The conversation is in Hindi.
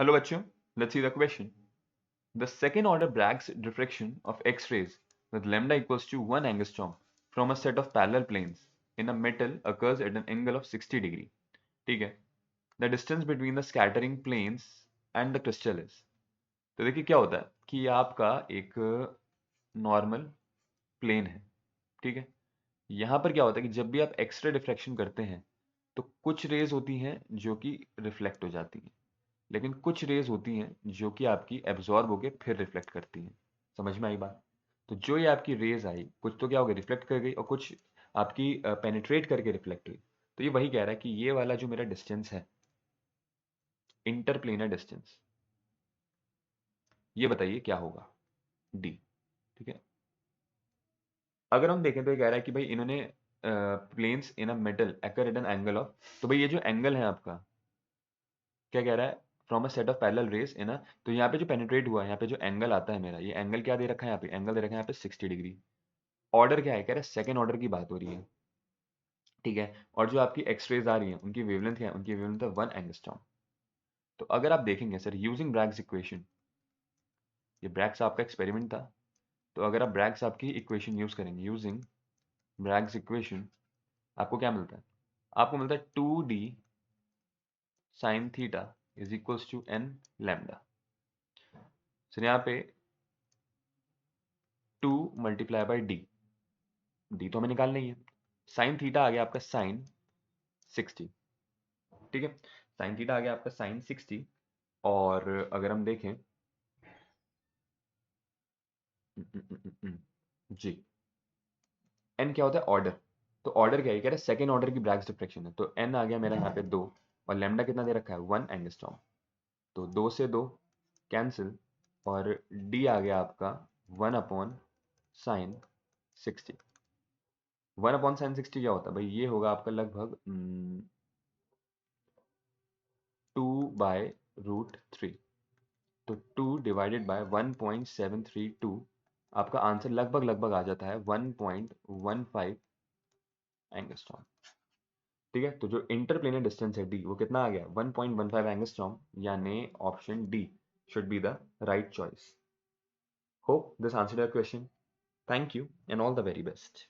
Hello bachcho, let's see the question. The second order Bragg's diffraction of X-rays with lambda equals to 1 angstrom from a set of parallel planes in a metal occurs at an angle of 60 degree. ठीक है. The distance between the scattering planes and the crystal is. तो देखिए क्या होता है कि आपका एक नॉर्मल प्लेन है. ठीक है. यहाँ पर क्या होता है कि जब भी आप एक्सरे डिफ्रैक्शन करते हैं तो कुछ रेज होती हैं जो कि रिफ्लेक्ट हो जाती हैं, लेकिन कुछ रेज होती हैं जो कि आपकी एब्जॉर्ब होके फिर रिफ्लेक्ट करती हैं. समझ में आई बात? तो जो ये आपकी रेज आई, कुछ तो क्या हो गई, रिफ्लेक्ट कर गई, और कुछ आपकी पेनिट्रेट करके रिफ्लेक्ट हुई. तो ये वही कह रहा है कि ये वाला जो मेरा डिस्टेंस है, इंटरप्लेनर डिस्टेंस, ये बताइए क्या होगा. डी. ठीक है. अगर हम देखें तो ये कह रहा है कि भाई इन्होंने planes in a metal occur at an angle of, तो भाई ये जो एंगल है आपका, क्या कह रहा है, from a set of parallel rays in a, तो यहाँ पे जो पेनिट्रेट हुआ है, यहाँ पे जो एंगल आता है मेरा, ये एंगल क्या दे रखा है यहाँ पे, एंगल दे रखा है यहाँ पे 60 डिग्री. ऑर्डर क्या है, कह रहा है सेकंड ऑर्डर की बात हो रही है. ठीक है. और जो आपकी एक्सरेज आ रही हैं उनकी वेवलेंथ क्या है, उनकी वेवलेंथ है 1 एंगस्ट्रॉम. तो अगर आप देखेंगे सर यूजिंग ब्रैग्स इक्वेशन, ये ब्रैग्स आपका एक्सपेरिमेंट था, तो अगर आप ब्रैग्स आपकी इक्वेशन यूज करेंगे, यूजिंग ब्रैग्स इक्वेशन, आपको क्या मिलता है, आपको मिलता है 2d sine theta is equals to n lambda. Sir यहाँ पे 2 मल्टीप्लाई बाई डी, डी तो हमें निकालना ही है. साइन थीटा आ गया आपका साइन 60. ठीक है. साइन थीटा आ गया आपका साइन 60. और अगर हम देखें जी, एन क्या होता है, ऑर्डर. तो ऑर्डर क्या है, कह रहा है सेकंड ऑर्डर की ब्रैग्स डिफ्रैक्शन है, तो एन आ गया मेरा यहाँ पे 2, और लैम्डा कितना दे रखा है 1 एंगस्ट्रॉम. तो 2 से 2 कैंसिल, और डी आ गया आपका 1 अपॉन साइन 60. 1 अपॉन साइन 60 क्या होता है भाई, ये होगा आपका लगभग 2/√3. तो 2 डिवाइडेड बाय 1.732, आपका आंसर लगभग लगभग आ जाता है 1.15 एंगस्ट्रॉम. ठीक है. तो जो इंटरप्लेनर डिस्टेंस है डी, वो कितना आ गया 1.15 एंगस्ट्रॉम, यानी option D should be the right choice. Hope this answered your question. Thank you and all the very best.